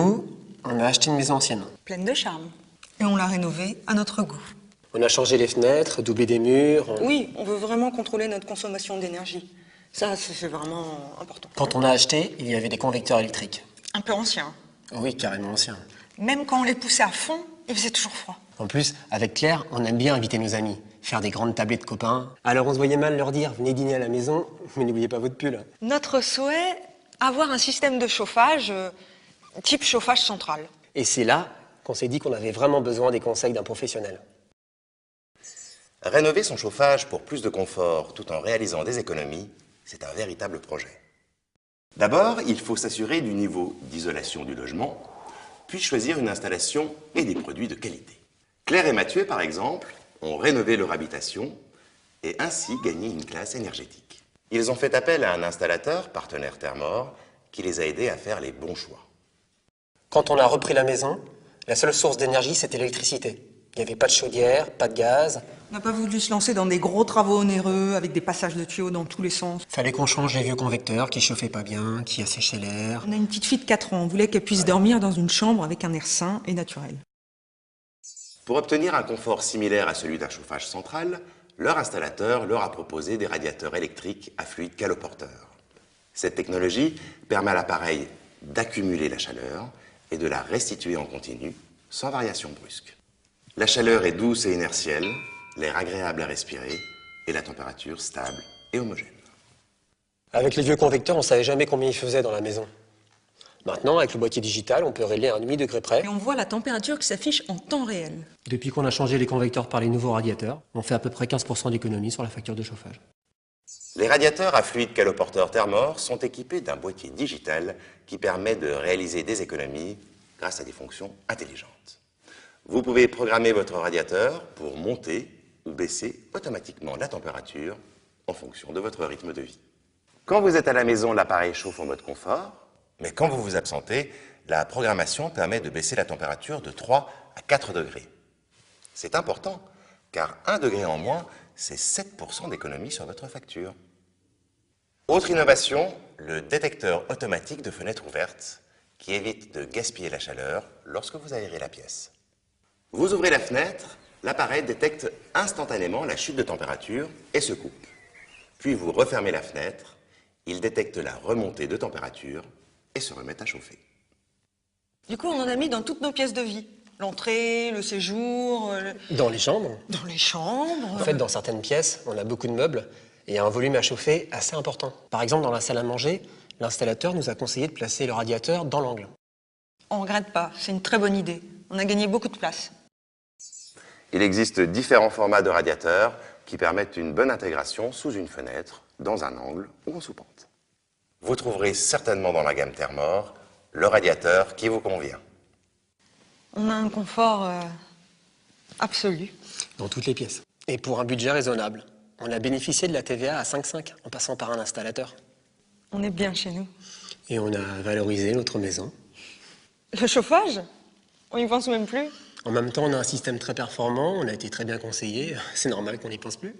Nous, on a acheté une maison ancienne. Pleine de charme. Et on l'a rénovée à notre goût. On a changé les fenêtres, doublé des murs. Oui, on veut vraiment contrôler notre consommation d'énergie. Ça, c'est vraiment important. Quand on a acheté, il y avait des convecteurs électriques. Un peu ancien. Oui, carrément anciens. Même quand on les poussait à fond, il faisait toujours froid. En plus, avec Claire, on aime bien inviter nos amis, faire des grandes tablées de copains. Alors on se voyait mal leur dire, venez dîner à la maison, mais n'oubliez pas votre pull. Notre souhait, avoir un système de chauffage type chauffage central. Et c'est là qu'on s'est dit qu'on avait vraiment besoin des conseils d'un professionnel. Rénover son chauffage pour plus de confort tout en réalisant des économies, c'est un véritable projet. D'abord, il faut s'assurer du niveau d'isolation du logement, puis choisir une installation et des produits de qualité. Claire et Mathieu, par exemple, ont rénové leur habitation et ainsi gagné une classe énergétique. Ils ont fait appel à un installateur, partenaire Thermor, qui les a aidés à faire les bons choix. Quand on a repris la maison, la seule source d'énergie, c'était l'électricité. Il n'y avait pas de chaudière, pas de gaz. On n'a pas voulu se lancer dans des gros travaux onéreux avec des passages de tuyaux dans tous les sens. Fallait qu'on change les vieux convecteurs qui chauffaient pas bien, qui asséchaient l'air. On a une petite fille de 4 ans, on voulait qu'elle puisse dormir dans une chambre avec un air sain et naturel. Pour obtenir un confort similaire à celui d'un chauffage central, leur installateur leur a proposé des radiateurs électriques à fluide caloporteur. Cette technologie permet à l'appareil d'accumuler la chaleur et de la restituer en continu, sans variation brusque. La chaleur est douce et inertielle, l'air agréable à respirer et la température stable et homogène. Avec les vieux convecteurs, on ne savait jamais combien il faisait dans la maison. Maintenant, avec le boîtier digital, on peut régler à un demi-degré près. Et on voit la température qui s'affiche en temps réel. Depuis qu'on a changé les convecteurs par les nouveaux radiateurs, on fait à peu près 15% d'économie sur la facture de chauffage. Les radiateurs à fluide caloporteur Thermor sont équipés d'un boîtier digital qui permet de réaliser des économies grâce à des fonctions intelligentes. Vous pouvez programmer votre radiateur pour monter ou baisser automatiquement la température en fonction de votre rythme de vie. Quand vous êtes à la maison, l'appareil chauffe en mode confort, mais quand vous vous absentez, la programmation permet de baisser la température de 3 à 4 degrés. C'est important, car 1 degré en moins, c'est 7% d'économie sur votre facture. Autre innovation, le détecteur automatique de fenêtres ouvertes qui évite de gaspiller la chaleur lorsque vous aérez la pièce. Vous ouvrez la fenêtre, l'appareil détecte instantanément la chute de température et se coupe. Puis vous refermez la fenêtre, il détecte la remontée de température et se remet à chauffer. Du coup, on en a mis dans toutes nos pièces de vie. L'entrée, le séjour... Dans les chambres? Dans les chambres... En fait, dans certaines pièces, on a beaucoup de meubles et il y a un volume à chauffer assez important. Par exemple, dans la salle à manger, l'installateur nous a conseillé de placer le radiateur dans l'angle. On ne regrette pas, c'est une très bonne idée. On a gagné beaucoup de place. Il existe différents formats de radiateurs qui permettent une bonne intégration sous une fenêtre, dans un angle ou en sous-pente. Vous trouverez certainement dans la gamme Thermor le radiateur qui vous convient. On a un confort absolu. Dans toutes les pièces. Et pour un budget raisonnable. On a bénéficié de la TVA à 5,5 en passant par un installateur. On est bien chez nous. Et on a valorisé notre maison. Le chauffage? On n'y pense même plus. En même temps, on a un système très performant, on a été très bien conseillé. C'est normal qu'on n'y pense plus.